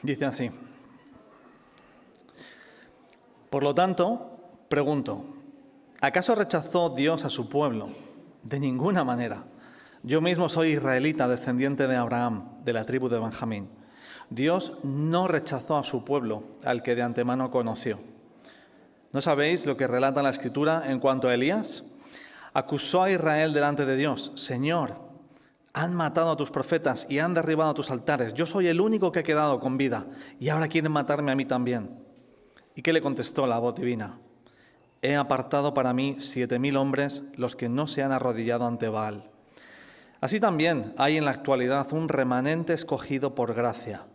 Dice así: por lo tanto, pregunto, ¿acaso rechazó Dios a su pueblo? De ninguna manera. Yo mismo soy israelita, descendiente de Abraham, de la tribu de Benjamín. Dios no rechazó a su pueblo, al que de antemano conoció. ¿No sabéis lo que relata la Escritura en cuanto a Elías? Acusó a Israel delante de Dios: Señor, han matado a tus profetas y han derribado tus altares. Yo soy el único que ha quedado con vida y ahora quieren matarme a mí también. ¿Y qué le contestó la voz divina? He apartado para mí 7,000 hombres, los que no se han arrodillado ante Baal. Así también hay en la actualidad un remanente escogido por gracia.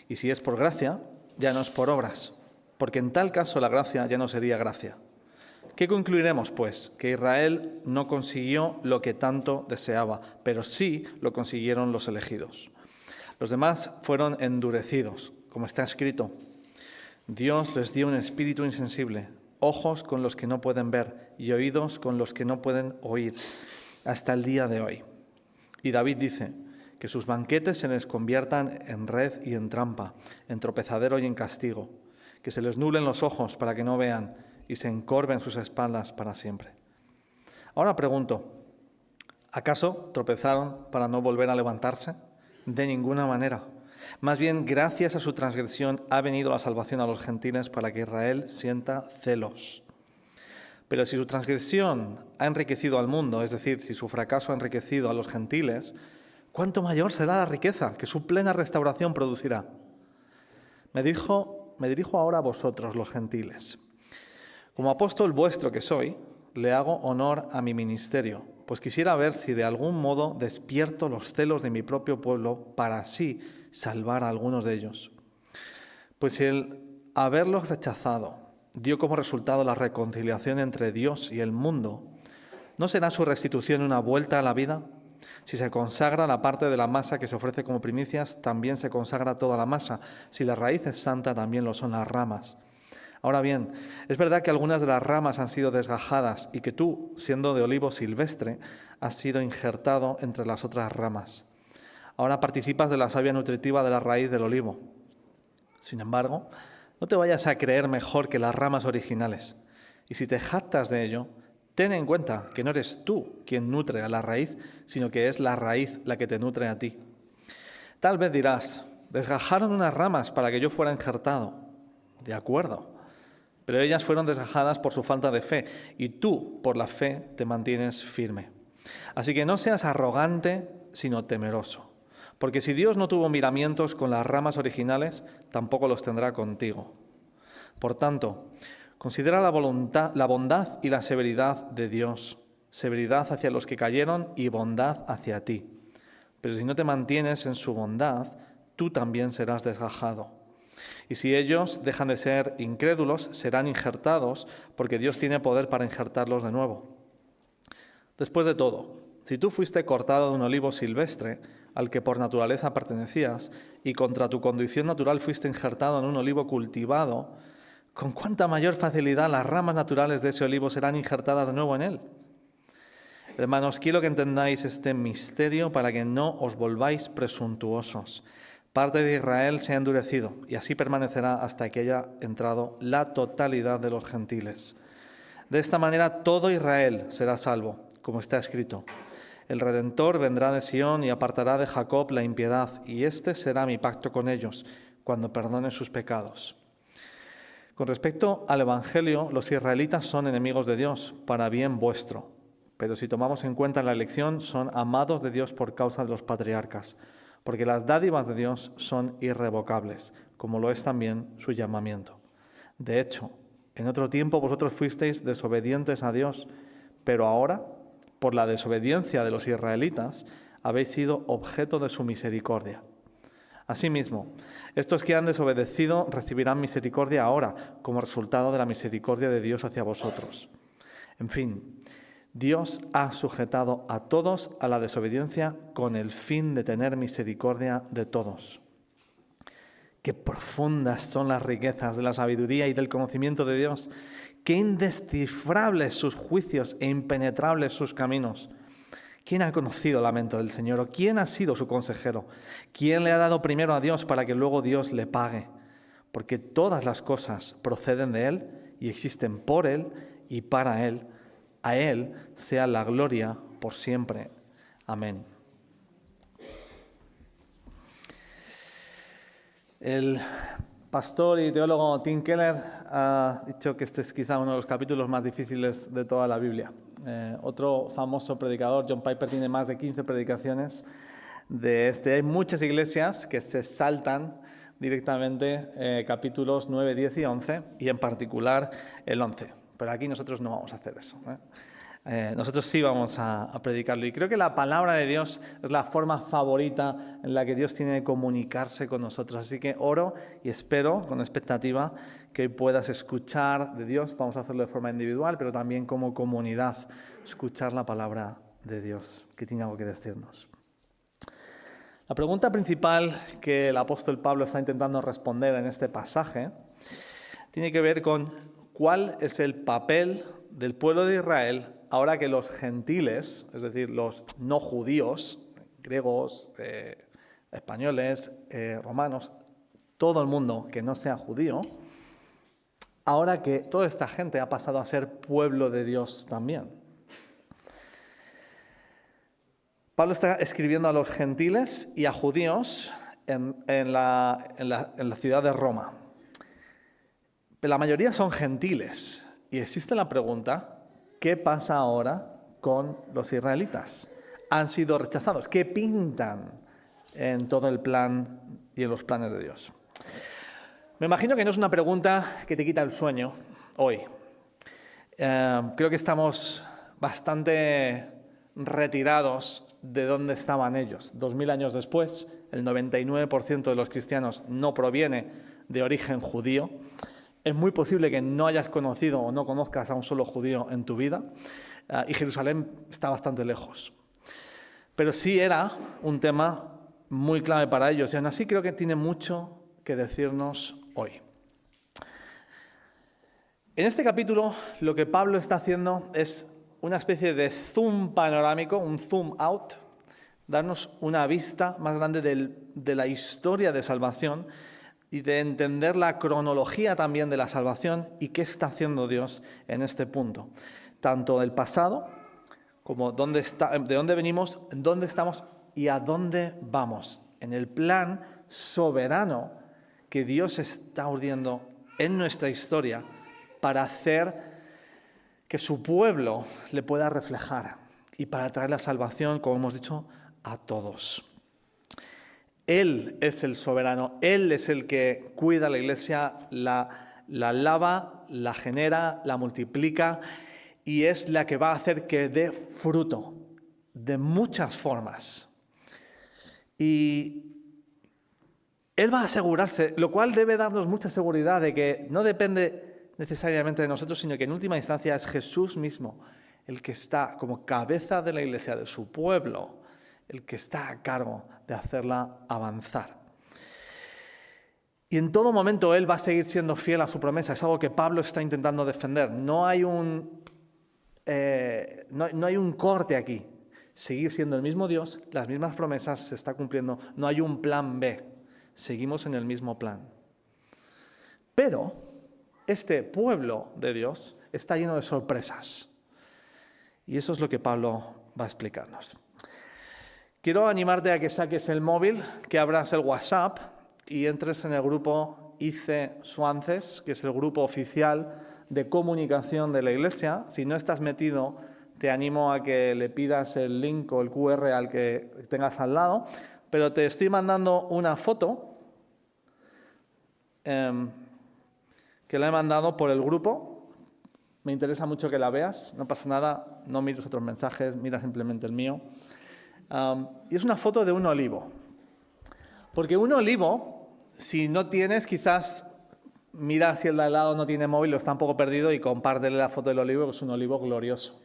Y si es por gracia, ya no es por obras, porque en tal caso la gracia ya no sería gracia. ¿Qué concluiremos, pues? Que Israel no consiguió lo que tanto deseaba, pero sí lo consiguieron los elegidos. Los demás fueron endurecidos, como está escrito. Dios les dio un espíritu insensible, ojos con los que no pueden ver y oídos con los que no pueden oír, hasta el día de hoy. Y David dice: que sus banquetes se les conviertan en red y en trampa, en tropezadero y en castigo, que se les nublen los ojos para que no vean y se encorven sus espaldas para siempre. Ahora pregunto, ¿acaso tropezaron para no volver a levantarse? De ninguna manera. Más bien, gracias a su transgresión ha venido la salvación a los gentiles para que Israel sienta celos. Pero si su transgresión ha enriquecido al mundo, es decir, si su fracaso ha enriquecido a los gentiles, ¿cuánto mayor será la riqueza que su plena restauración producirá? Me dirijo ahora a vosotros, los gentiles. Como apóstol vuestro que soy, le hago honor a mi ministerio, pues quisiera ver si de algún modo despierto los celos de mi propio pueblo para así salvar a algunos de ellos. Pues si el haberlos rechazado dio como resultado la reconciliación entre Dios y el mundo, ¿no será su restitución una vuelta a la vida? Si se consagra la parte de la masa que se ofrece como primicias, también se consagra toda la masa. Si la raíz es santa, también lo son las ramas. Ahora bien, es verdad que algunas de las ramas han sido desgajadas y que tú, siendo de olivo silvestre, has sido injertado entre las otras ramas. Ahora participas de la savia nutritiva de la raíz del olivo. Sin embargo, no te vayas a creer mejor que las ramas originales. Y si te jactas de ello, ten en cuenta que no eres tú quien nutre a la raíz, sino que es la raíz la que te nutre a ti. Tal vez dirás: desgajaron unas ramas para que yo fuera injertado. De acuerdo. Pero ellas fueron desgajadas por su falta de fe, y tú, por la fe, te mantienes firme. Así que no seas arrogante, sino temeroso. Porque si Dios no tuvo miramientos con las ramas originales, tampoco los tendrá contigo. Por tanto, considera la bondad y la severidad de Dios, severidad hacia los que cayeron y bondad hacia ti. Pero si no te mantienes en su bondad, tú también serás desgajado. Y si ellos dejan de ser incrédulos, serán injertados, porque Dios tiene poder para injertarlos de nuevo. Después de todo, si tú fuiste cortado de un olivo silvestre, al que por naturaleza pertenecías, y contra tu condición natural fuiste injertado en un olivo cultivado, ¿con cuánta mayor facilidad las ramas naturales de ese olivo serán injertadas de nuevo en él? Hermanos, quiero que entendáis este misterio para que no os volváis presuntuosos. Parte de Israel se ha endurecido y así permanecerá hasta que haya entrado la totalidad de los gentiles. De esta manera todo Israel será salvo, como está escrito. El Redentor vendrá de Sión y apartará de Jacob la impiedad, y este será mi pacto con ellos, cuando perdone sus pecados. Con respecto al Evangelio, los israelitas son enemigos de Dios, para bien vuestro. Pero si tomamos en cuenta la elección, son amados de Dios por causa de los patriarcas, porque las dádivas de Dios son irrevocables, como lo es también su llamamiento. De hecho, en otro tiempo vosotros fuisteis desobedientes a Dios, pero ahora, por la desobediencia de los israelitas, habéis sido objeto de su misericordia. Asimismo, estos que han desobedecido recibirán misericordia ahora, como resultado de la misericordia de Dios hacia vosotros. En fin, Dios ha sujetado a todos a la desobediencia con el fin de tener misericordia de todos. Qué profundas son las riquezas de la sabiduría y del conocimiento de Dios. Qué indescifrables sus juicios e impenetrables sus caminos. ¿Quién ha conocido la mente del Señor? ¿O quién ha sido su consejero? ¿Quién le ha dado primero a Dios para que luego Dios le pague? Porque todas las cosas proceden de Él y existen por Él y para Él. A Él sea la gloria por siempre. Amén. El pastor y teólogo Tim Keller ha dicho que este es quizá uno de los capítulos más difíciles de toda la Biblia. Otro famoso predicador, John Piper, tiene más de 15 predicaciones de este. Hay muchas iglesias que se saltan directamente capítulos 9, 10 y 11, y en particular el 11. Pero aquí nosotros no vamos a hacer eso. Nosotros sí vamos a predicarlo. Y creo que la palabra de Dios es la forma favorita en la que Dios tiene de comunicarse con nosotros. Así que oro y espero, con expectativa, que hoy puedas escuchar de Dios. Vamos a hacerlo de forma individual, pero también como comunidad, escuchar la palabra de Dios, que tiene algo que decirnos. La pregunta principal que el apóstol Pablo está intentando responder en este pasaje tiene que ver con cuál es el papel del pueblo de Israel ahora que los gentiles, es decir, los no judíos, griegos, españoles, romanos, todo el mundo que no sea judío, ahora que toda esta gente ha pasado a ser pueblo de Dios también. Pablo está escribiendo a los gentiles y a judíos en la ciudad de Roma. Pero la mayoría son gentiles y existe la pregunta: ¿qué pasa ahora con los israelitas? Han sido rechazados. ¿Qué pintan en todo el plan y en los planes de Dios? Me imagino que no es una pregunta que te quita el sueño hoy. Creo que estamos bastante retirados de dónde estaban ellos. 2000 años después, el 99% de los cristianos no proviene de origen judío. Es muy posible que no hayas conocido o no conozcas a un solo judío en tu vida, y Jerusalén está bastante lejos. Pero sí era un tema muy clave para ellos, y aún así creo que tiene mucho que decirnos hoy. En este capítulo lo que Pablo está haciendo es una especie de zoom panorámico, un zoom out, darnos una vista más grande de la historia de salvación y de entender la cronología también de la salvación y qué está haciendo Dios en este punto. Tanto del pasado como de dónde venimos, dónde estamos y a dónde vamos. En el plan soberano que Dios está urdiendo en nuestra historia para hacer que su pueblo le pueda reflejar y para traer la salvación, como hemos dicho, a todos. Él es el soberano, Él es el que cuida la iglesia, la lava, la genera, la multiplica y es la que va a hacer que dé fruto de muchas formas. Y Él va a asegurarse, lo cual debe darnos mucha seguridad de que no depende necesariamente de nosotros, sino que en última instancia es Jesús mismo el que está como cabeza de la iglesia, de su pueblo, el que está a cargo de hacerla avanzar. Y en todo momento Él va a seguir siendo fiel a su promesa. Es algo que Pablo está intentando defender. No hay un corte aquí. Seguir siendo el mismo Dios, las mismas promesas se está cumpliendo. No hay un plan B. Seguimos en el mismo plan. Pero este pueblo de Dios está lleno de sorpresas. Y eso es lo que Pablo va a explicarnos. Quiero animarte a que saques el móvil, que abras el WhatsApp y entres en el grupo ICE Suances, que es el grupo oficial de comunicación de la Iglesia. Si no estás metido, te animo a que le pidas el link o el QR al que tengas al lado. Pero te estoy mandando una foto que la he mandado por el grupo. Me interesa mucho que la veas, no pasa nada, no mires otros mensajes, mira simplemente el mío. Y es una foto de un olivo. Porque un olivo, si no tienes, quizás mira si el de al lado no tiene móvil o está un poco perdido y compártele la foto del olivo, que es un olivo glorioso.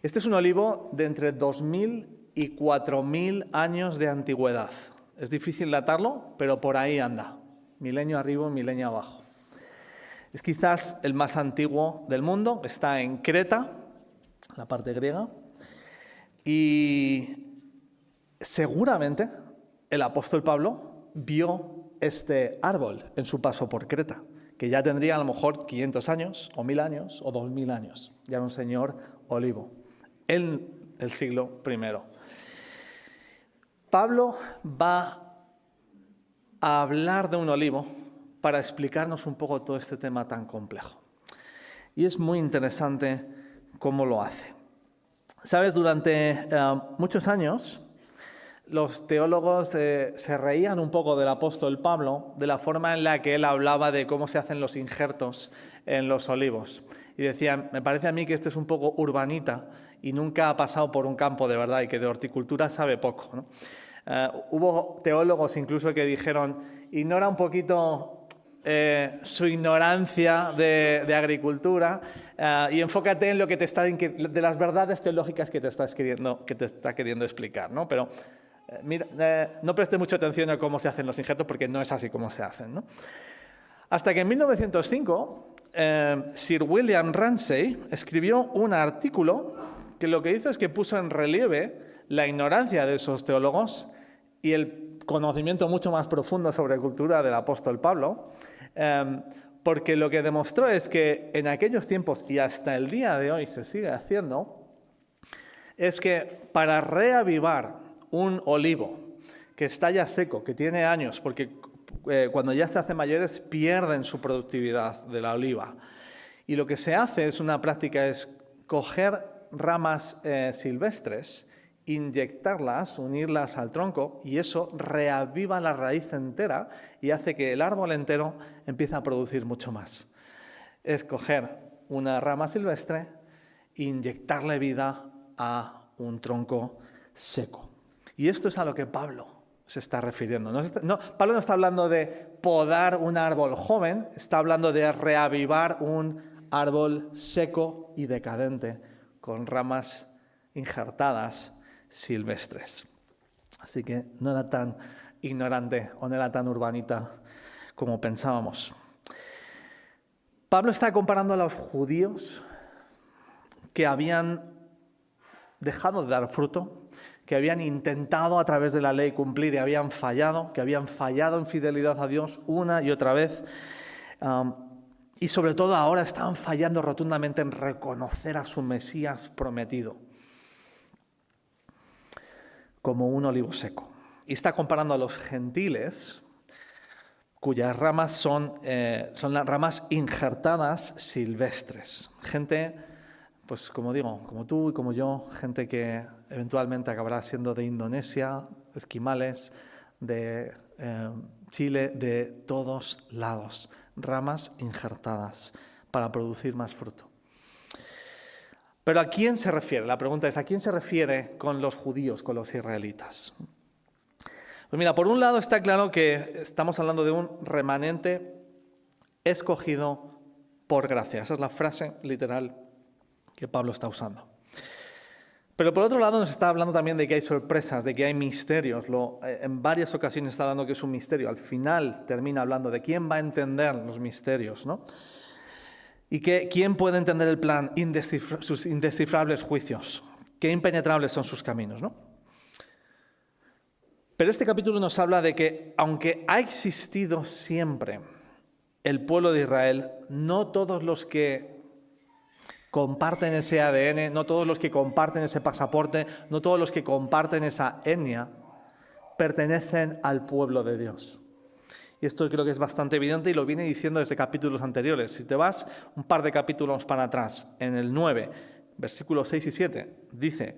Este es un olivo de entre 2000 y 4000 años de antigüedad. Es difícil datarlo, pero por ahí anda. Milenio arriba y milenio abajo. Es quizás el más antiguo del mundo. Está en Creta, la parte griega. Y seguramente el apóstol Pablo vio este árbol en su paso por Creta, que ya tendría a lo mejor 500 años, o 1000 años, o 2000 años. Ya era un señor olivo, en el siglo I. Pablo va a hablar de un olivo para explicarnos un poco todo este tema tan complejo. Y es muy interesante cómo lo hace. Sabes, durante muchos años los teólogos se reían un poco del apóstol Pablo, de la forma en la que él hablaba de cómo se hacen los injertos en los olivos. Y decían, me parece a mí que este es un poco urbanita y nunca ha pasado por un campo de verdad y que de horticultura sabe poco, ¿no? Hubo teólogos incluso que dijeron, ignora un poquito su ignorancia de agricultura y enfócate en lo que te está de las verdades teológicas que te está queriendo explicar, ¿no? Pero mira, no preste mucha atención a cómo se hacen los injertos porque no es así como se hacen, ¿no? Hasta que en 1905 Sir William Ramsay escribió un artículo que lo que hizo es que puso en relieve la ignorancia de esos teólogos y el conocimiento mucho más profundo sobre cultura del apóstol Pablo, porque lo que demostró es que en aquellos tiempos, y hasta el día de hoy se sigue haciendo, es que para reavivar un olivo que está ya seco, que tiene años, porque cuando ya se hacen mayores pierden su productividad de la oliva, y lo que se hace es una práctica, es coger ramas silvestres, inyectarlas, unirlas al tronco, y eso reaviva la raíz entera y hace que el árbol entero empiece a producir mucho más. Es coger una rama silvestre e inyectarle vida a un tronco seco. Y esto es a lo que Pablo se está refiriendo. Pablo no está hablando de podar un árbol joven, está hablando de reavivar un árbol seco y decadente con ramas injertadas silvestres. Así que no era tan ignorante o no era tan urbanita como pensábamos. Pablo está comparando a los judíos que habían dejado de dar fruto, que habían intentado a través de la ley cumplir y habían fallado, que habían fallado en fidelidad a Dios una y otra vez, y sobre todo ahora estaban fallando rotundamente en reconocer a su Mesías prometido como un olivo seco. Y está comparando a los gentiles, cuyas ramas son las ramas injertadas silvestres. Gente, pues como digo, como tú y como yo, gente que eventualmente acabará siendo de Indonesia, esquimales, de Chile, de todos lados. Ramas injertadas para producir más fruto. Pero ¿a quién se refiere? La pregunta es, ¿a quién se refiere con los judíos, con los israelitas? Pues mira, por un lado está claro que estamos hablando de un remanente escogido por gracia. Esa es la frase literal que Pablo está usando. Pero por otro lado nos está hablando también de que hay sorpresas, de que hay misterios. En varias ocasiones está hablando que es un misterio. Al final termina hablando de quién va a entender los misterios, ¿no? Y quién puede entender el plan, sus indescifrables juicios, qué impenetrables son sus caminos, ¿no? Pero este capítulo nos habla de que, aunque ha existido siempre el pueblo de Israel, no todos los que comparten ese ADN, no todos los que comparten ese pasaporte, no todos los que comparten esa etnia, pertenecen al pueblo de Dios. Y esto creo que es bastante evidente y lo viene diciendo desde capítulos anteriores. Si te vas un par de capítulos para atrás, en el 9, versículos 6 y 7, dice,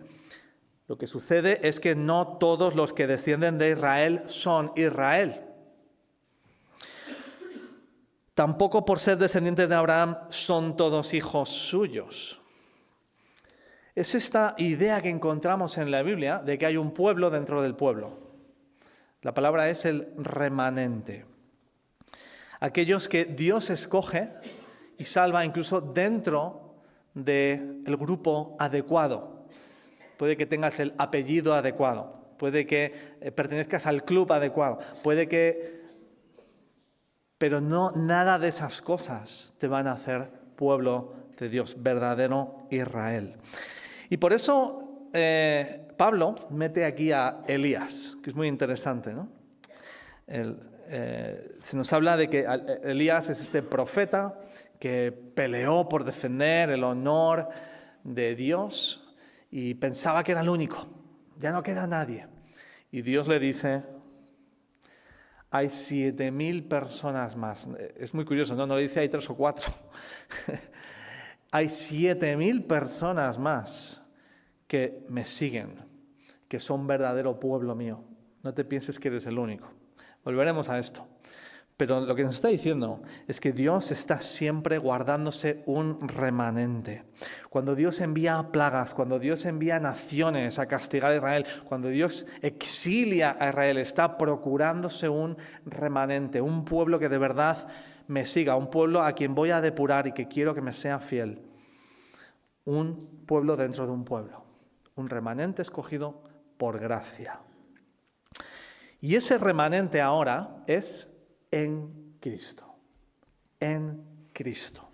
lo que sucede es que no todos los que descienden de Israel son Israel. Tampoco por ser descendientes de Abraham son todos hijos suyos. Es esta idea que encontramos en la Biblia de que hay un pueblo dentro del pueblo. La palabra es el remanente. Aquellos que Dios escoge y salva incluso dentro del grupo adecuado. Puede que tengas el apellido adecuado, puede que pertenezcas al club adecuado, pero no nada de esas cosas te van a hacer pueblo de Dios, verdadero Israel. Y por eso Pablo mete aquí a Elías, que es muy interesante, ¿no? Se nos habla de que Elías es este profeta que peleó por defender el honor de Dios y pensaba que era el único, ya no queda nadie. Y Dios le dice, hay 7.000 personas más. Es muy curioso, no le dice hay 3 o 4. Hay 7.000 personas más que me siguen, que son verdadero pueblo mío. No te pienses que eres el único. Volveremos a esto. Pero lo que nos está diciendo es que Dios está siempre guardándose un remanente. Cuando Dios envía plagas, cuando Dios envía naciones a castigar a Israel, cuando Dios exilia a Israel, está procurándose un remanente, un pueblo que de verdad me siga, un pueblo a quien voy a depurar y que quiero que me sea fiel. Un pueblo dentro de un pueblo, un remanente escogido por gracia. Y ese remanente ahora es en Cristo. En Cristo.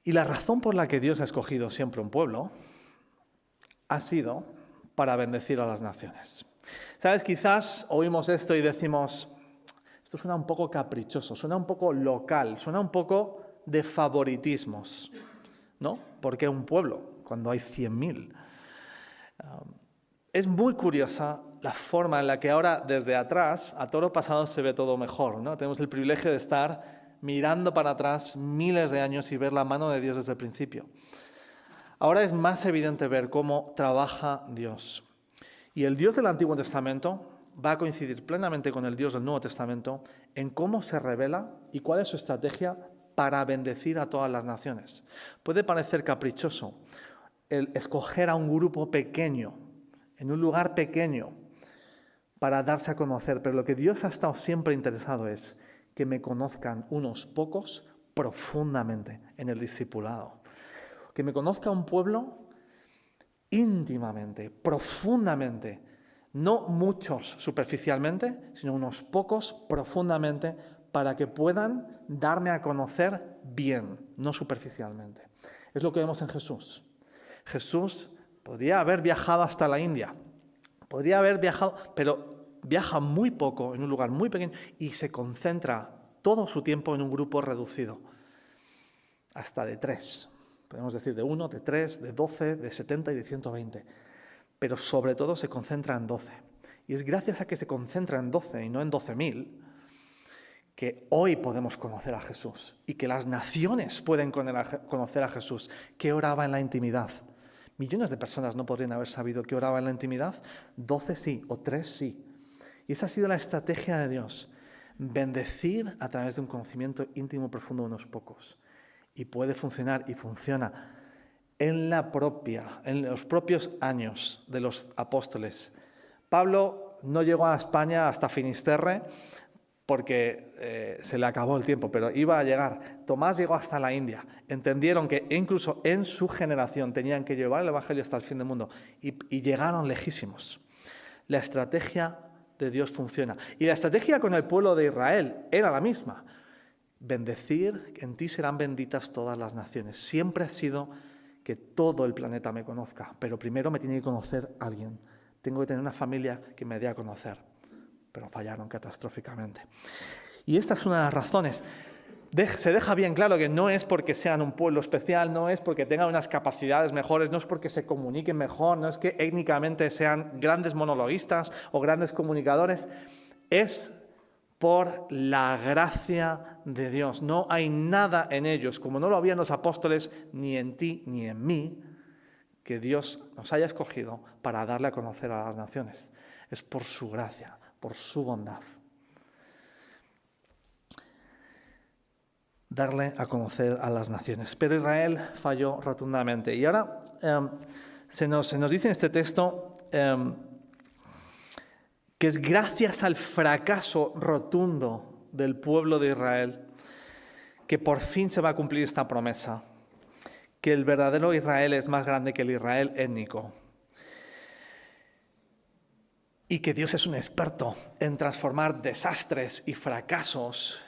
Y la razón por la que Dios ha escogido siempre un pueblo ha sido para bendecir a las naciones. ¿Sabes? Quizás oímos esto y decimos, esto suena un poco caprichoso, suena un poco local, suena un poco de favoritismos, ¿no? ¿Por qué un pueblo cuando hay 100.000? Es muy curiosa la forma en la que ahora, desde atrás, a toro pasado se ve todo mejor, ¿no? Tenemos el privilegio de estar mirando para atrás miles de años y ver la mano de Dios desde el principio. Ahora es más evidente ver cómo trabaja Dios. Y el Dios del Antiguo Testamento va a coincidir plenamente con el Dios del Nuevo Testamento en cómo se revela y cuál es su estrategia para bendecir a todas las naciones. Puede parecer caprichoso el escoger a un grupo pequeño, en un lugar pequeño, para darse a conocer, pero lo que Dios ha estado siempre interesado es que me conozcan unos pocos profundamente en el discipulado. Que me conozca un pueblo íntimamente, profundamente, no muchos superficialmente, sino unos pocos profundamente, para que puedan darme a conocer bien, no superficialmente. Es lo que vemos en Jesús. Jesús podría haber viajado hasta la India, podría haber viajado, pero viaja muy poco en un lugar muy pequeño y se concentra todo su tiempo en un grupo reducido, hasta de 3. Podemos decir de 1, de 3, de 12, de 70 y de 120. Pero sobre todo se concentra en 12. Y es gracias a que se concentra en 12 y no en 12.000 que hoy podemos conocer a Jesús y que las naciones pueden conocer a Jesús, que oraba en la intimidad. Millones de personas no podrían haber sabido que oraba en la intimidad. 12 sí, o 3 sí. Y esa ha sido la estrategia de Dios. Bendecir a través de un conocimiento íntimo profundo de unos pocos. Y puede funcionar, y funciona, en los propios años de los apóstoles. Pablo no llegó a España hasta Finisterre porque se le acabó el tiempo, pero iba a llegar. Tomás llegó hasta la India. Entendieron que incluso en su generación tenían que llevar el Evangelio hasta el fin del mundo y llegaron lejísimos. La estrategia de Dios funciona. Y la estrategia con el pueblo de Israel era la misma. Bendecir, en ti serán benditas todas las naciones. Siempre ha sido que todo el planeta me conozca, pero primero me tiene que conocer alguien. Tengo que tener una familia que me dé a conocer. Pero fallaron catastróficamente. Y esta es una de las razones. Se deja bien claro que no es porque sean un pueblo especial, no es porque tengan unas capacidades mejores, no es porque se comuniquen mejor, no es que étnicamente sean grandes monologuistas o grandes comunicadores. Es por la gracia de Dios. No hay nada en ellos, como no lo había en los apóstoles, ni en ti ni en mí, que Dios nos haya escogido para darle a conocer a las naciones. Es por su gracia, por su bondad. Darle a conocer a las naciones. Pero Israel falló rotundamente. Y ahora se nos dice en este texto que es gracias al fracaso rotundo del pueblo de Israel que por fin se va a cumplir esta promesa, que el verdadero Israel es más grande que el Israel étnico y que Dios es un experto en transformar desastres y fracasos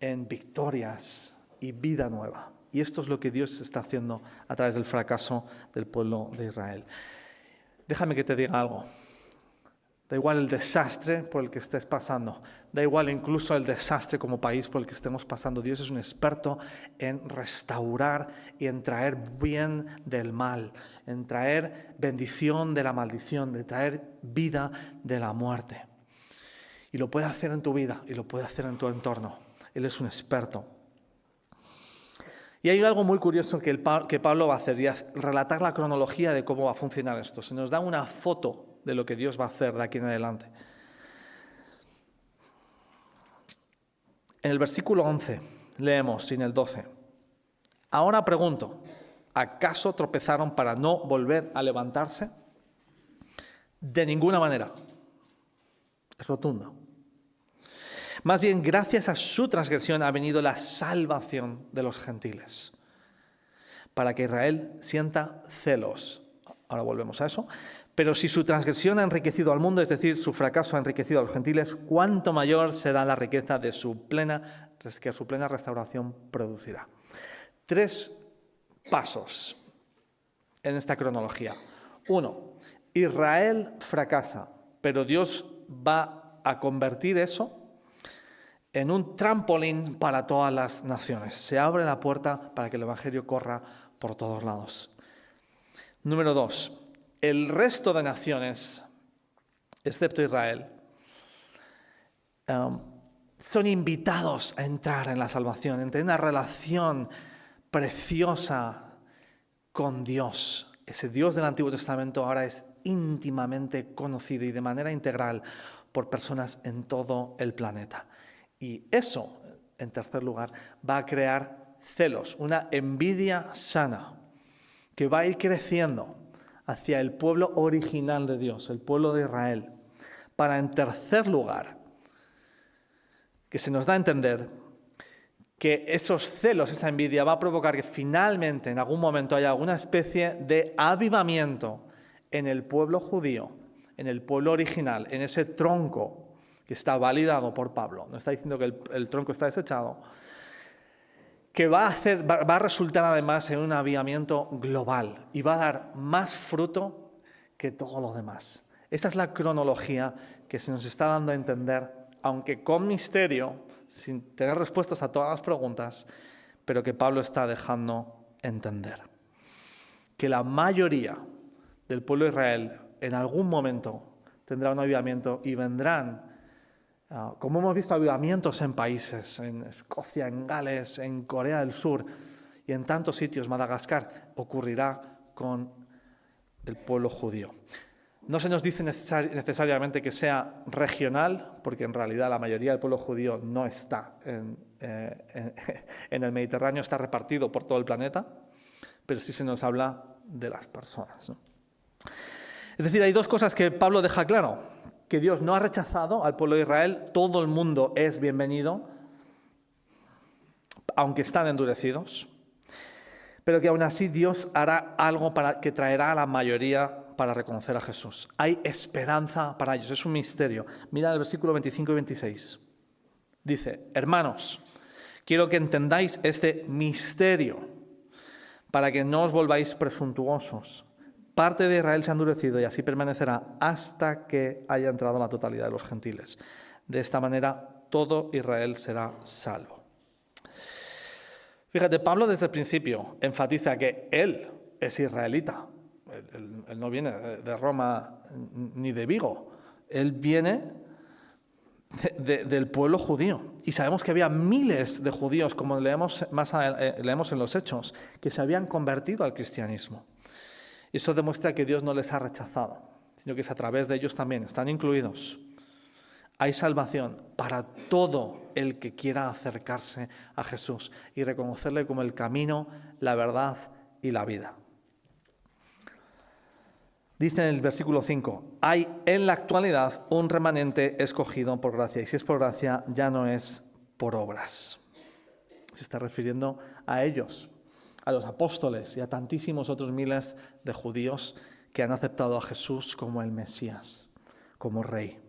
en victorias y vida nueva. Y esto es lo que Dios está haciendo a través del fracaso del pueblo de Israel. Déjame que te diga algo. Da igual el desastre por el que estés pasando. Da igual incluso el desastre como país por el que estemos pasando. Dios es un experto en restaurar y en traer bien del mal, en traer bendición de la maldición, de traer vida de la muerte. Y lo puede hacer en tu vida y lo puede hacer en tu entorno. Él es un experto. Y hay algo muy curioso que Pablo va a hacer, y es relatar la cronología de cómo va a funcionar esto. Se nos da una foto de lo que Dios va a hacer de aquí en adelante. En el versículo 11 leemos, y en el 12. Ahora pregunto, ¿acaso tropezaron para no volver a levantarse? De ninguna manera. Es rotundo. Más bien, gracias a su transgresión ha venido la salvación de los gentiles, para que Israel sienta celos. Ahora volvemos a eso. Pero si su transgresión ha enriquecido al mundo, es decir, su fracaso ha enriquecido a los gentiles, ¿cuánto mayor será la riqueza de que su plena restauración producirá? 3 pasos en esta cronología. 1. Israel fracasa, pero Dios va a convertir eso en un trampolín para todas las naciones. Se abre la puerta para que el Evangelio corra por todos lados. Número 2. El resto de naciones, excepto Israel, son invitados a entrar en la salvación, en tener una relación preciosa con Dios. Ese Dios del Antiguo Testamento ahora es íntimamente conocido y de manera integral por personas en todo el planeta. Y eso, en tercer lugar, va a crear celos, una envidia sana que va a ir creciendo hacia el pueblo original de Dios, el pueblo de Israel. Para, en tercer lugar, que se nos da a entender que esos celos, esa envidia, va a provocar que finalmente, en algún momento, haya alguna especie de avivamiento en el pueblo judío, en el pueblo original, en ese tronco que está validado por Pablo. No está diciendo que el tronco está desechado, que va a resultar además en un avivamiento global y va a dar más fruto que todo lo demás. Esta es la cronología que se nos está dando a entender, aunque con misterio, sin tener respuestas a todas las preguntas, pero que Pablo está dejando entender. Que la mayoría del pueblo de Israel en algún momento tendrá un avivamiento y vendrán, como hemos visto avivamientos en países, en Escocia, en Gales, en Corea del Sur y en tantos sitios, Madagascar, ocurrirá con el pueblo judío. No se nos dice necesariamente que sea regional, porque en realidad la mayoría del pueblo judío no está en el Mediterráneo, está repartido por todo el planeta, pero sí se nos habla de las personas, ¿no? Es decir, hay 2 cosas que Pablo deja claro: que Dios no ha rechazado al pueblo de Israel, todo el mundo es bienvenido, aunque están endurecidos, pero que aún así Dios hará algo que traerá a la mayoría para reconocer a Jesús. Hay esperanza para ellos, es un misterio. Mira el versículo 25 y 26. Dice: hermanos, quiero que entendáis este misterio para que no os volváis presuntuosos. Parte de Israel se ha endurecido y así permanecerá hasta que haya entrado la totalidad de los gentiles. De esta manera todo Israel será salvo. Fíjate, Pablo desde el principio enfatiza que él es israelita. Él no viene de Roma ni de Vigo. Él viene del pueblo judío. Y sabemos que había miles de judíos, como leemos en los Hechos, que se habían convertido al cristianismo. Y eso demuestra que Dios no les ha rechazado, sino que es a través de ellos también, están incluidos. Hay salvación para todo el que quiera acercarse a Jesús y reconocerle como el camino, la verdad y la vida. Dice en el versículo 5, hay en la actualidad un remanente escogido por gracia, y si es por gracia ya no es por obras. Se está refiriendo a ellos, a los apóstoles y a tantísimos otros miles de judíos que han aceptado a Jesús como el Mesías, como Rey,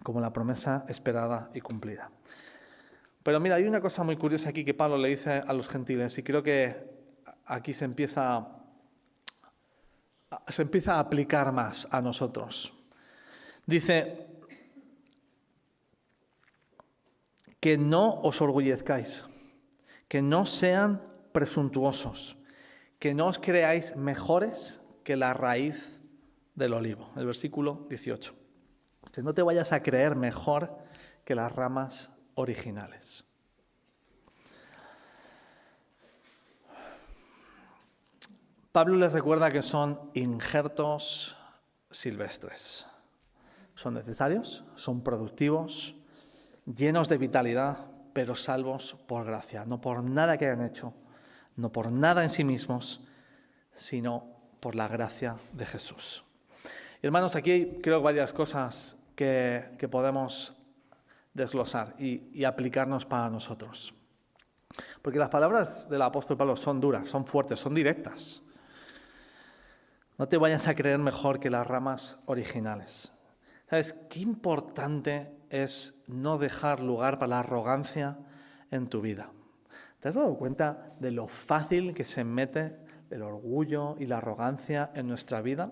como la promesa esperada y cumplida. Pero mira, hay una cosa muy curiosa aquí que Pablo le dice a los gentiles y creo que aquí se empieza a aplicar más a nosotros. Dice que no os orgullezcáis, que no sean presuntuosos, que no os creáis mejores que la raíz del olivo. El versículo 18. Que no te vayas a creer mejor que las ramas originales. Pablo les recuerda que son injertos silvestres. Son necesarios, son productivos, llenos de vitalidad, pero salvos por gracia, no por nada que hayan hecho, no por nada en sí mismos, sino por la gracia de Jesús. Hermanos, aquí hay, creo, varias cosas que podemos desglosar y aplicarnos para nosotros. Porque las palabras del apóstol Pablo son duras, son fuertes, son directas. No te vayas a creer mejor que las ramas originales. ¿Sabes qué importante es no dejar lugar para la arrogancia en tu vida? ¿Te has dado cuenta de lo fácil que se mete el orgullo y la arrogancia en nuestra vida?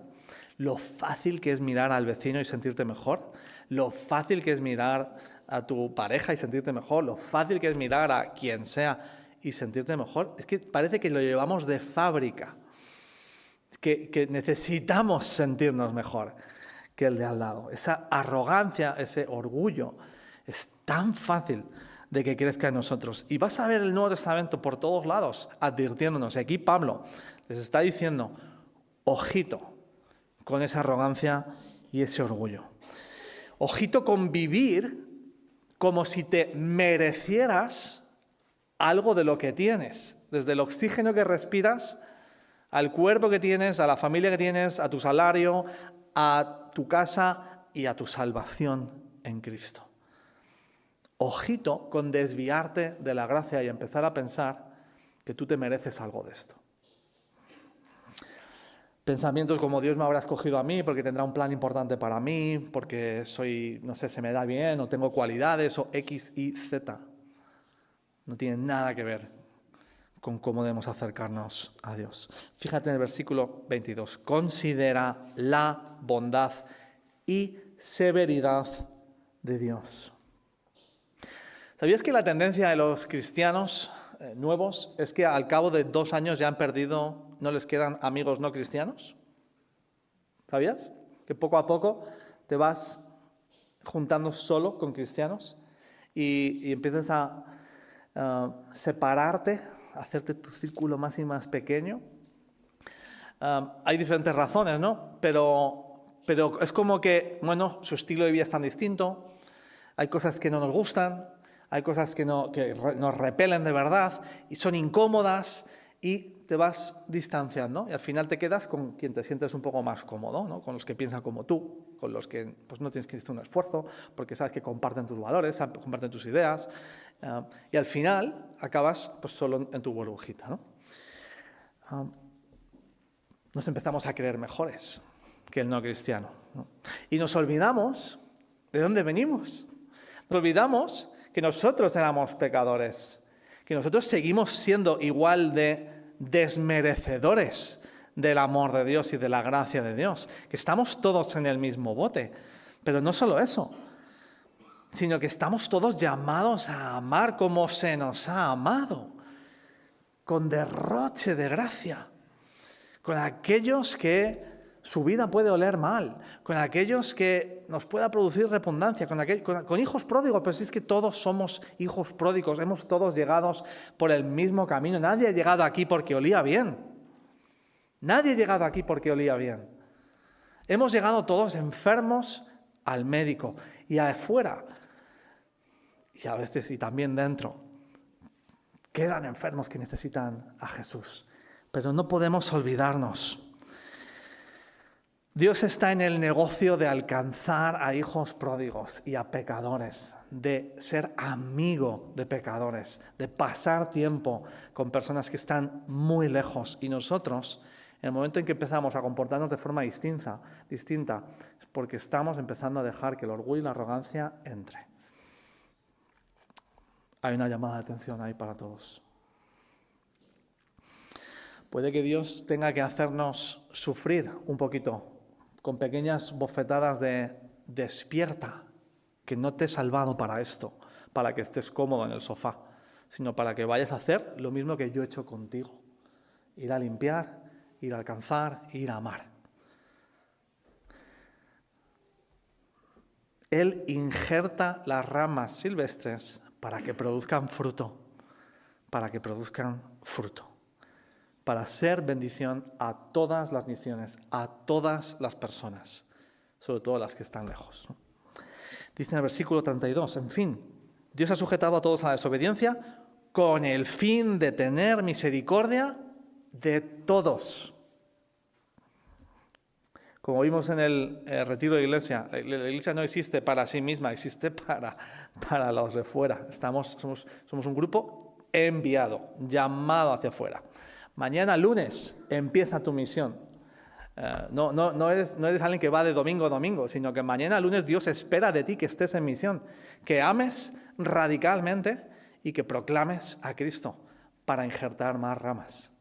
Lo fácil que es mirar al vecino y sentirte mejor. Lo fácil que es mirar a tu pareja y sentirte mejor. Lo fácil que es mirar a quien sea y sentirte mejor. Es que parece que lo llevamos de fábrica. Que necesitamos sentirnos mejor que el de al lado. Esa arrogancia, ese orgullo, es tan fácil de que crezca en nosotros. Y vas a ver el Nuevo Testamento por todos lados advirtiéndonos. Y aquí Pablo les está diciendo, ojito con esa arrogancia y ese orgullo. Ojito con vivir como si te merecieras algo de lo que tienes. Desde el oxígeno que respiras, al cuerpo que tienes, a la familia que tienes, a tu salario, a tu casa y a tu salvación en Cristo. Ojito con desviarte de la gracia y empezar a pensar que tú te mereces algo de esto. Pensamientos como Dios me habrá escogido a mí porque tendrá un plan importante para mí, porque soy, no sé, se me da bien o tengo cualidades o X, Y, Z. No tiene nada que ver con cómo debemos acercarnos a Dios. Fíjate en el versículo 22. Considera la bondad y severidad de Dios. ¿Sabías que la tendencia de los cristianos nuevos es que al cabo de 2 años ya han perdido, no les quedan amigos no cristianos? ¿Sabías? Que poco a poco te vas juntando solo con cristianos y empiezas a separarte, hacerte tu círculo más y más pequeño. Hay diferentes razones, ¿no? Pero es como que, bueno, su estilo de vida es tan distinto, hay cosas que no nos gustan, hay cosas que nos repelen de verdad y son incómodas y te vas distanciando y al final te quedas con quien te sientes un poco más cómodo, ¿no? Con los que piensan como tú, con los que pues, no tienes que hacer un esfuerzo porque sabes que comparten tus valores, comparten tus ideas y al final acabas pues, solo en tu burbujita, ¿no? Nos empezamos a creer mejores que el no cristiano, ¿no? Y nos olvidamos de dónde venimos. Nos olvidamos que nosotros éramos pecadores, que nosotros seguimos siendo igual de desmerecedores del amor de Dios y de la gracia de Dios, que estamos todos en el mismo bote. Pero no solo eso, sino que estamos todos llamados a amar como se nos ha amado, con derroche de gracia, con aquellos que su vida puede oler mal, con aquellos que nos pueda producir repugnancia, con hijos pródigos, pero si es que todos somos hijos pródigos, hemos todos llegado por el mismo camino, nadie ha llegado aquí porque olía bien, nadie ha llegado aquí porque olía bien, hemos llegado todos enfermos al médico y afuera, y a veces y también dentro, quedan enfermos que necesitan a Jesús, pero no podemos olvidarnos. Dios está en el negocio de alcanzar a hijos pródigos y a pecadores, de ser amigo de pecadores, de pasar tiempo con personas que están muy lejos. Y nosotros, en el momento en que empezamos a comportarnos de forma distinta, es porque estamos empezando a dejar que el orgullo y la arrogancia entre. Hay una llamada de atención ahí para todos. Puede que Dios tenga que hacernos sufrir un poquito, con pequeñas bofetadas de despierta, que no te he salvado para esto, para que estés cómodo en el sofá, sino para que vayas a hacer lo mismo que yo he hecho contigo. Ir a limpiar, ir a alcanzar, ir a amar. Él injerta las ramas silvestres para que produzcan fruto, para ser bendición a todas las naciones, a todas las personas, sobre todo las que están lejos. Dice en el versículo 32, en fin, Dios ha sujetado a todos a la desobediencia con el fin de tener misericordia de todos. Como vimos en el retiro de la iglesia no existe para sí misma, existe para los de fuera. Somos un grupo enviado, llamado hacia afuera. Mañana lunes empieza tu misión. No eres alguien que va de domingo a domingo, sino que mañana lunes Dios espera de ti que estés en misión, que ames radicalmente y que proclames a Cristo para injertar más ramas.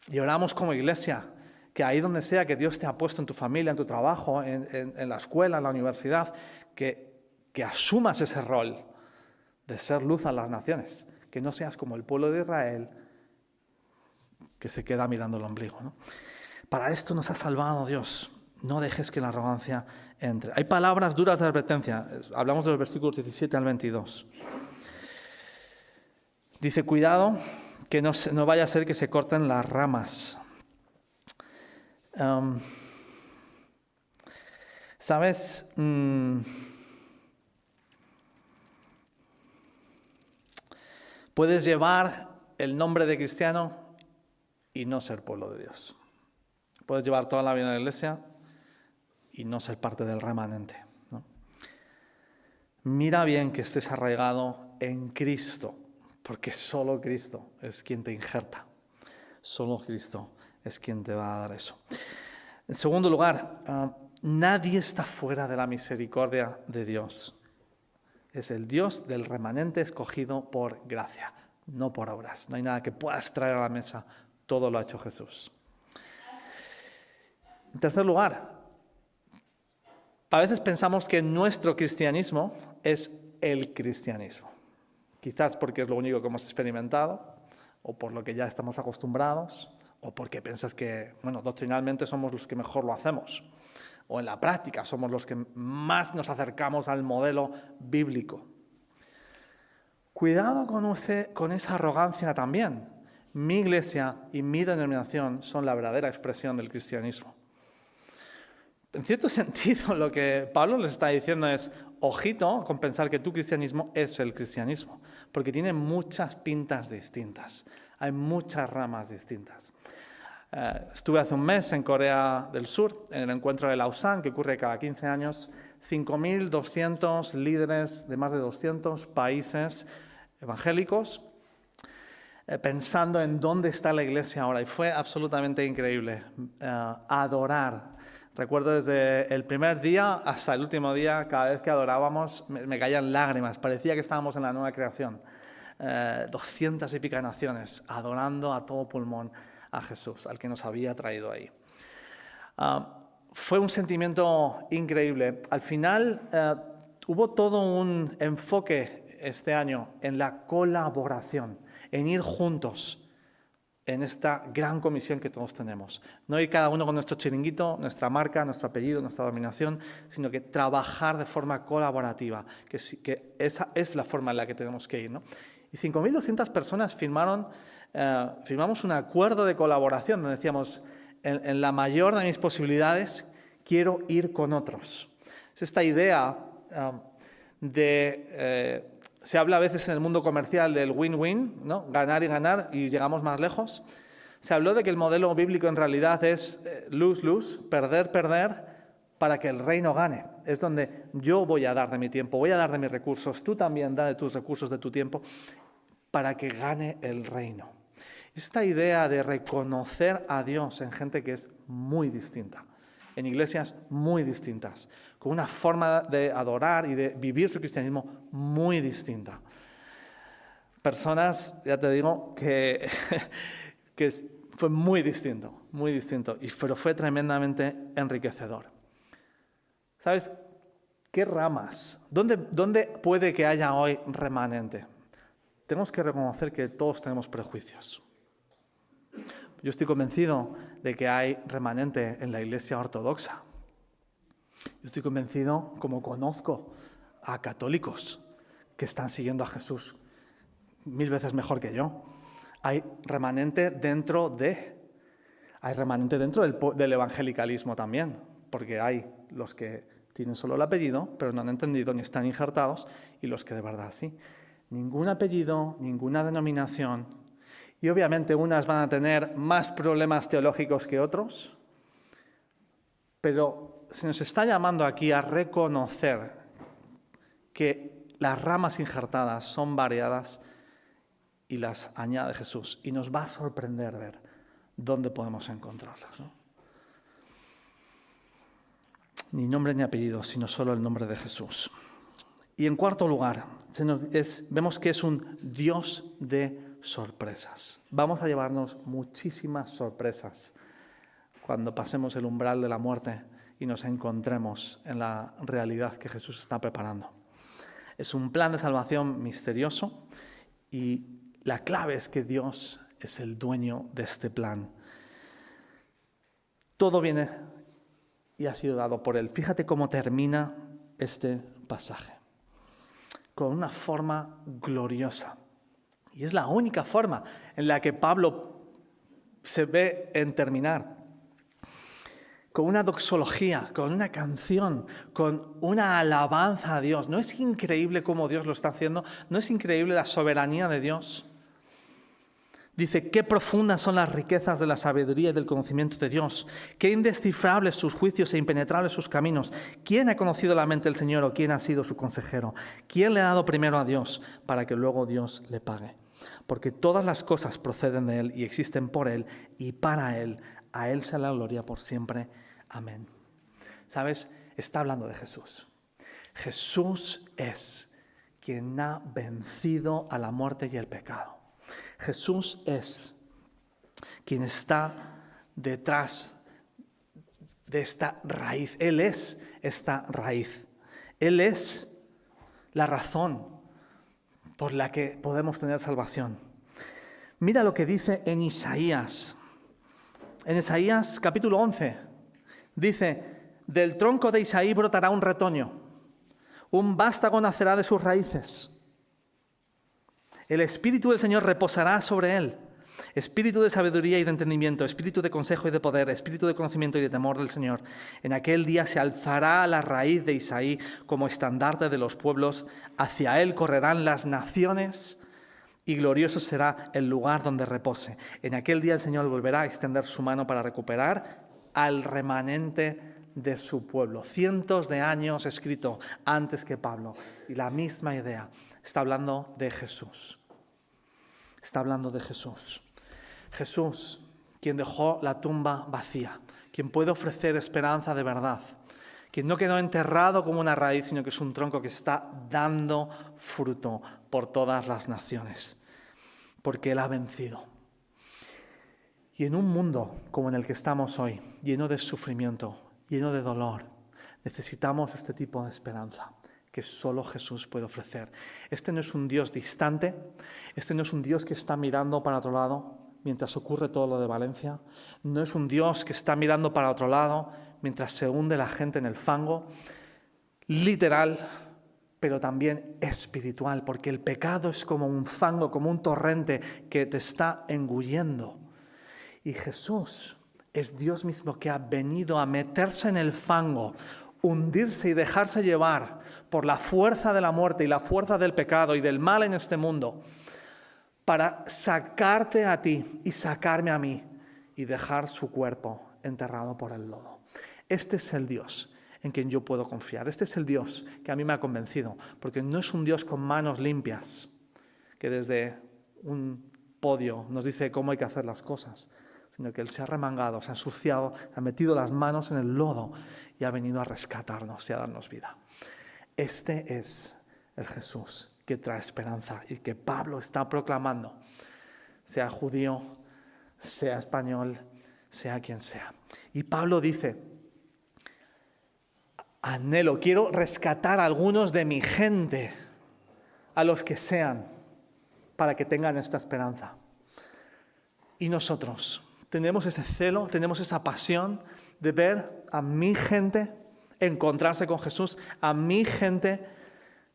Y oramos como iglesia, que ahí donde sea que Dios te ha puesto en tu familia, en tu trabajo, en la escuela, en la universidad, que asumas ese rol de ser luz a las naciones, que no seas como el pueblo de Israel que se queda mirando el ombligo, ¿no? Para esto nos ha salvado Dios. No dejes que la arrogancia entre. Hay palabras duras de advertencia. Hablamos de los versículos 17 al 22. Dice, cuidado, que no vaya a ser que se corten las ramas. ¿Sabes? Puedes llevar el nombre de cristiano y no ser pueblo de Dios. Puedes llevar toda la vida en la iglesia y no ser parte del remanente, ¿no? Mira bien que estés arraigado en Cristo, porque solo Cristo es quien te injerta. Solo Cristo es quien te va a dar eso. En segundo lugar, nadie está fuera de la misericordia de Dios. Es el Dios del remanente escogido por gracia, no por obras. No hay nada que puedas traer a la mesa. Todo lo ha hecho Jesús. En tercer lugar, a veces pensamos que nuestro cristianismo es el cristianismo. Quizás porque es lo único que hemos experimentado, o por lo que ya estamos acostumbrados, o porque piensas que, doctrinalmente somos los que mejor lo hacemos, o en la práctica somos los que más nos acercamos al modelo bíblico. Cuidado con esa arrogancia también. Mi iglesia y mi denominación son la verdadera expresión del cristianismo. En cierto sentido, lo que Pablo les está diciendo es, ojito con pensar que tu cristianismo es el cristianismo, porque tiene muchas pintas distintas, hay muchas ramas distintas. Estuve hace un mes en Corea del Sur, en el encuentro de Lausanne, que ocurre cada 15 años, 5.200 líderes de más de 200 países evangélicos, pensando en dónde está la iglesia ahora, y fue absolutamente increíble adorar. Recuerdo desde el primer día hasta el último día, cada vez que adorábamos me caían lágrimas, parecía que estábamos en la nueva creación. 200 y pico naciones adorando a todo pulmón a Jesús, al que nos había traído ahí. Fue un sentimiento increíble. Al final hubo todo un enfoque este año en la colaboración, en ir juntos en esta gran comisión que todos tenemos. No ir cada uno con nuestro chiringuito, nuestra marca, nuestro apellido, nuestra denominación, sino que trabajar de forma colaborativa, que esa es la forma en la que tenemos que ir, ¿no? Y 5.200 personas firmamos un acuerdo de colaboración donde decíamos, en la mayor de mis posibilidades, quiero ir con otros. Es esta idea se habla a veces en el mundo comercial del win-win, ¿no? Ganar y ganar y llegamos más lejos. Se habló de que el modelo bíblico en realidad es lose-lose, perder, para que el reino gane. Es donde yo voy a dar de mi tiempo, voy a dar de mis recursos, tú también da de tus recursos, de tu tiempo, para que gane el reino. Esta idea de reconocer a Dios en gente que es muy distinta, en iglesias muy distintas, con una forma de adorar y de vivir su cristianismo muy distinta. Personas, ya te digo, que, fue muy distinto, pero fue tremendamente enriquecedor. ¿Sabes qué ramas? ¿Dónde puede que haya hoy remanente? Tenemos que reconocer que todos tenemos prejuicios. Yo estoy convencido de que hay remanente en la Iglesia ortodoxa. Yo estoy convencido, como conozco a católicos que están siguiendo a Jesús 1000 veces mejor que yo. Hay remanente dentro del evangelicalismo también, porque hay los que tienen solo el apellido, pero no han entendido ni están injertados, y los que de verdad sí. Ningún apellido, ninguna denominación, y obviamente unas van a tener más problemas teológicos que otros, pero se nos está llamando aquí a reconocer que las ramas injertadas son variadas y las añade Jesús. Y nos va a sorprender ver dónde podemos encontrarlas, ¿no? Ni nombre ni apellido, sino solo el nombre de Jesús. Y en cuarto lugar, vemos que es un Dios de sorpresas. Vamos a llevarnos muchísimas sorpresas cuando pasemos el umbral de la muerte y nos encontremos en la realidad que Jesús está preparando. Es un plan de salvación misterioso y la clave es que Dios es el dueño de este plan. Todo viene y ha sido dado por Él. Fíjate cómo termina este pasaje. Con una forma gloriosa. Y es la única forma en la que Pablo se ve en terminar. Con una doxología, con una canción, con una alabanza a Dios. ¿No es increíble cómo Dios lo está haciendo? ¿No es increíble la soberanía de Dios? Dice, qué profundas son las riquezas de la sabiduría y del conocimiento de Dios, qué indescifrables sus juicios e impenetrables sus caminos. ¿Quién ha conocido la mente del Señor o quién ha sido su consejero? ¿Quién le ha dado primero a Dios para que luego Dios le pague? Porque todas las cosas proceden de Él y existen por Él y para Él. A Él sea la gloria por siempre. Amén. ¿Sabes? Está hablando de Jesús. Jesús es quien ha vencido a la muerte y el pecado. Jesús es quien está detrás de esta raíz. Él es esta raíz. Él es la razón por la que podemos tener salvación. Mira lo que dice en Isaías. En Isaías capítulo 11 dice, del tronco de Isaí brotará un retoño, un vástago nacerá de sus raíces. El Espíritu del Señor reposará sobre él, espíritu de sabiduría y de entendimiento, espíritu de consejo y de poder, espíritu de conocimiento y de temor del Señor. En aquel día se alzará la raíz de Isaí como estandarte de los pueblos, hacia él correrán las naciones y glorioso será el lugar donde repose. En aquel día el Señor volverá a extender su mano para recuperar al remanente de su pueblo. Cientos de años escrito antes que Pablo. Y la misma idea. Está hablando de Jesús. Está hablando de Jesús. Jesús, quien dejó la tumba vacía, quien puede ofrecer esperanza de verdad, quien no quedó enterrado como una raíz, sino que es un tronco que está dando fruto por todas las naciones, porque Él ha vencido. Y en un mundo como en el que estamos hoy, lleno de sufrimiento, lleno de dolor, necesitamos este tipo de esperanza que solo Jesús puede ofrecer. Este no es un Dios distante, este no es un Dios que está mirando para otro lado mientras ocurre todo lo de Valencia, no es un Dios que está mirando para otro lado mientras se hunde la gente en el fango, literal, pero también espiritual, porque el pecado es como un fango, como un torrente que te está engullendo. Y Jesús es Dios mismo que ha venido a meterse en el fango, hundirse y dejarse llevar por la fuerza de la muerte y la fuerza del pecado y del mal en este mundo, para sacarte a ti y sacarme a mí y dejar su cuerpo enterrado por el lodo. Este es el Dios en quien yo puedo confiar. Este es el Dios que a mí me ha convencido, porque no es un Dios con manos limpias, que desde un podio nos dice cómo hay que hacer las cosas, sino que Él se ha remangado, se ha ensuciado, ha metido las manos en el lodo y ha venido a rescatarnos y a darnos vida. Este es el Jesús que trae esperanza y que Pablo está proclamando, sea judío, sea español, sea quien sea. Y Pablo dice, anhelo, quiero rescatar a algunos de mi gente, a los que sean, para que tengan esta esperanza. Y nosotros tenemos ese celo, tenemos esa pasión de ver a mi gente encontrarse con Jesús, a mi gente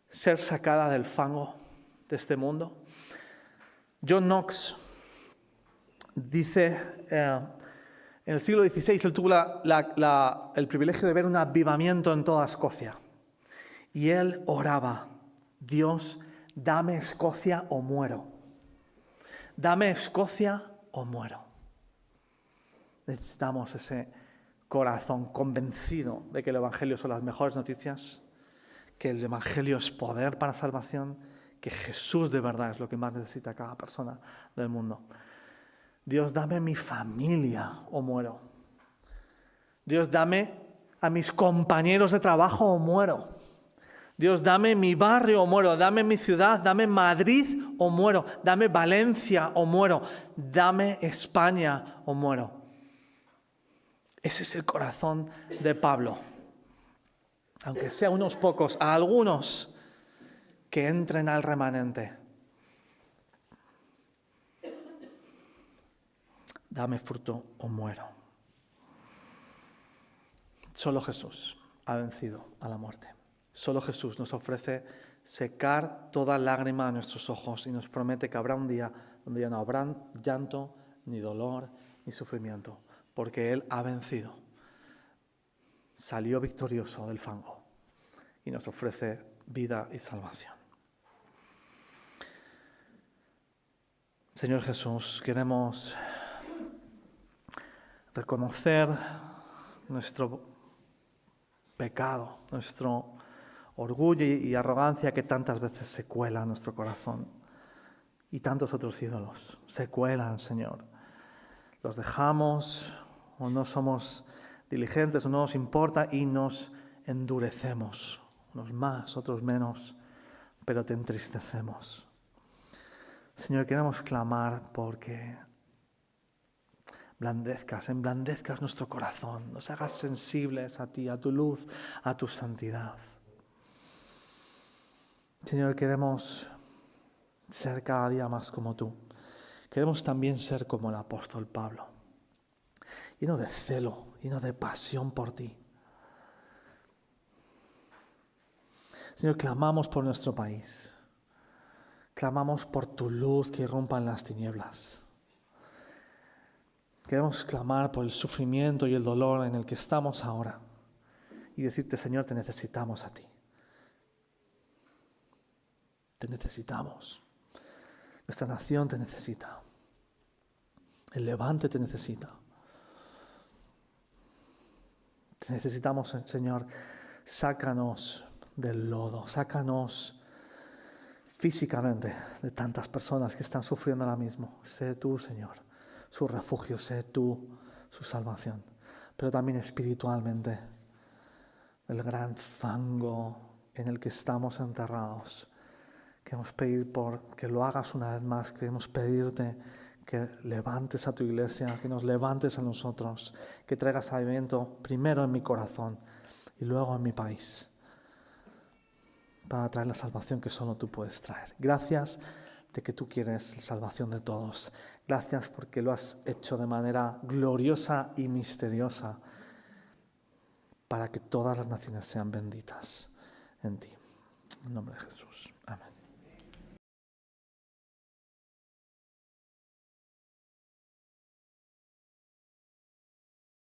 ser sacada del fango de este mundo. John Knox dice, en el siglo XVI él tuvo el privilegio de ver un avivamiento en toda Escocia. Y él oraba, Dios, dame Escocia o muero. Dame Escocia o muero. Necesitamos ese corazón convencido de que el Evangelio son las mejores noticias, que el Evangelio es poder para salvación, que Jesús de verdad es lo que más necesita cada persona del mundo. Dios, dame mi familia o muero. Dios, dame a mis compañeros de trabajo o muero. Dios, dame mi barrio o muero. Dame mi ciudad, dame Madrid o muero. Dame Valencia o muero. Dame España o muero. Ese es el corazón de Pablo. Aunque sea unos pocos, a algunos que entren al remanente. Dame fruto o muero. Solo Jesús ha vencido a la muerte. Solo Jesús nos ofrece secar toda lágrima de nuestros ojos y nos promete que habrá un día donde ya no habrá llanto, ni dolor, ni sufrimiento, porque Él ha vencido. Salió victorioso del fango y nos ofrece vida y salvación. Señor Jesús, queremos reconocer nuestro pecado, nuestro orgullo y arrogancia que tantas veces se cuela en nuestro corazón. Y tantos otros ídolos se cuelan, Señor. Los dejamos o no somos diligentes o no nos importa y nos endurecemos. Unos más, otros menos, pero te entristecemos. Señor, queremos clamar porque emblandezcas nuestro corazón, nos hagas sensibles a ti, a tu luz, a tu santidad. Señor, queremos ser cada día más como tú. Queremos también ser como el apóstol Pablo, lleno de celo, lleno de pasión por ti. Señor, clamamos por nuestro país. Clamamos por tu luz que irrumpa en las tinieblas. Queremos clamar por el sufrimiento y el dolor en el que estamos ahora y decirte, Señor, te necesitamos a ti. Te necesitamos. Nuestra nación te necesita. El Levante te necesita. Te necesitamos, Señor. Sácanos del lodo. Sácanos físicamente de tantas personas que están sufriendo ahora mismo. Sé tú, Señor, su refugio. Sé tú su salvación. Pero también espiritualmente del gran fango en el que estamos enterrados. Queremos pedir que lo hagas una vez más. Queremos pedirte que levantes a tu iglesia, que nos levantes a nosotros, que traigas avivamiento primero en mi corazón y luego en mi país, para traer la salvación que solo tú puedes traer. Gracias de que tú quieres la salvación de todos. Gracias porque lo has hecho de manera gloriosa y misteriosa para que todas las naciones sean benditas en ti. En nombre de Jesús. Amén.